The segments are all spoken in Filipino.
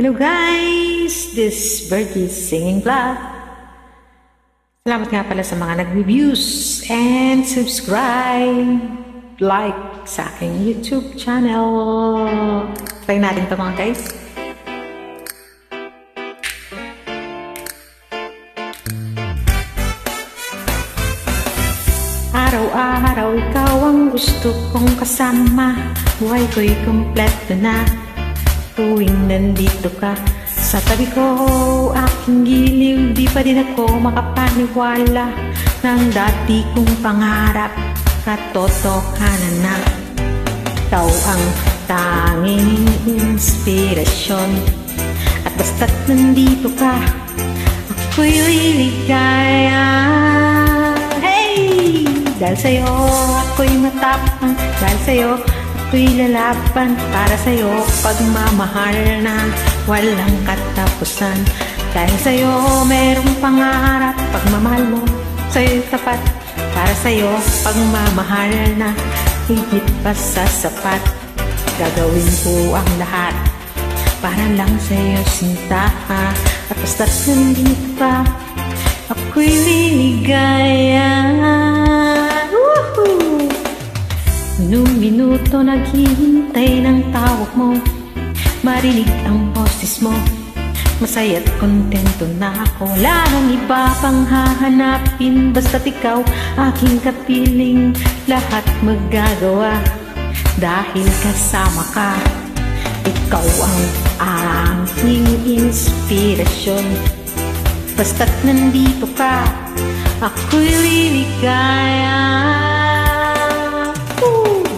Hello guys! This Birdie Singing Vlog. Salamat nga pala sa mga nag-reviews and subscribe, like sa aking YouTube channel. Try natin ito mga guys. Araw-araw ikaw ang gusto kong kasama. Buhay ko'y kompleto na tuwing nandito ka sa tabi ko, aking giliw. Di pa din ako makapaniwala ng dati kong pangarap, katotohanan na. Ikaw ang tanging inspirasyon, at basta't nandito ka, ako'y liligaya. Hey! Dahil sa'yo ako'y matapang, dahil sa'yo ako'y lalaban, para sa'yo pagmamahal na walang katapusan. Dahil sa'yo merong pangarap, pagmamahal mo sa'yo'y tapat, para sa'yo pagmamahal na higit pa sa sapat. Gagawin ko ang lahat para lang sa'yo sinta, at basta't nandito ka, ako'y liligaya. Minuto naghihintay ng tawag mo, marinig ang boses mo, masaya't kontento na ako. Wala nang iba pang hahanapin, basta't ikaw aking kapiling. Lahat magagawa dahil kasama ka. Ikaw ang aking inspirasyon, basta't nandito ka, ako'y liligaya.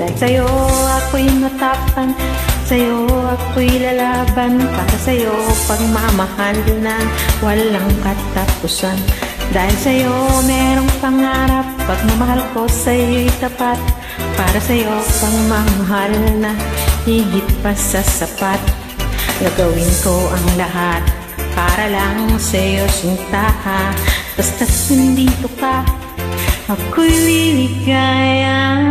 Dahil sa'yo ako'y matapang, sa'yo ako'y lalaban, para sa'yo pagmamahal na walang katapusan. Dahil sa'yo merong pangarap, pagmamahal ko sa'yo'y tapat, para sa'yo pagmamahal na higit pa sa sapat. Gagawin ko ang lahat para lang sa'yo sinta, basta't nandito ka, ako'y liligaya.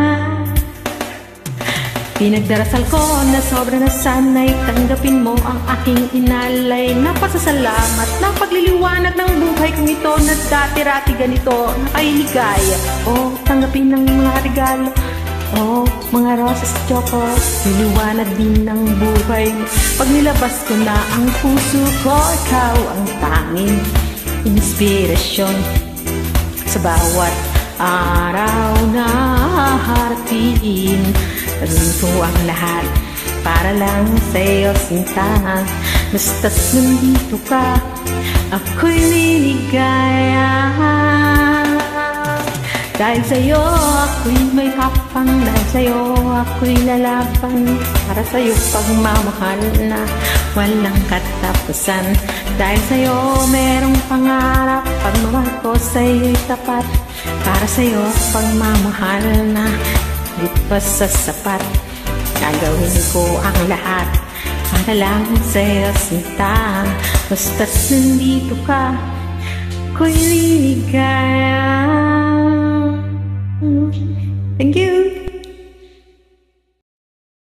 Pinagdarasal ko na sobra na sana'y tanggapin mo ang aking inalay na pasasalamat, na pagliliwanag ng buhay kong ito na dati-rati ganito nakailigaya. O tanggapin ng mga regalo, o mga roses at choco, liliwanag din ng buhay. Pag nilabas ko na ang puso ko, ikaw ang tanging inspirasyon. Sa bawat araw na harapin, gawin ko ang lahat para lang sa'yo sinta, basta't nandito ka, ako'y liligaya. Dahil sa'yo ako'y may kapang, dahil sa'yo ako'y lalaban, para sa'yo pagmamahal na walang katapusan. Dahil sa'yo merong pangarap, pagmamahal ko sa'yo'y tapat, para sa'yo pagmamahal na higit pa sa sapat. Gagawin ko ang lahat para lang sa'yo sinta, basta't nandito ka, ako'y liligaya. Thank you.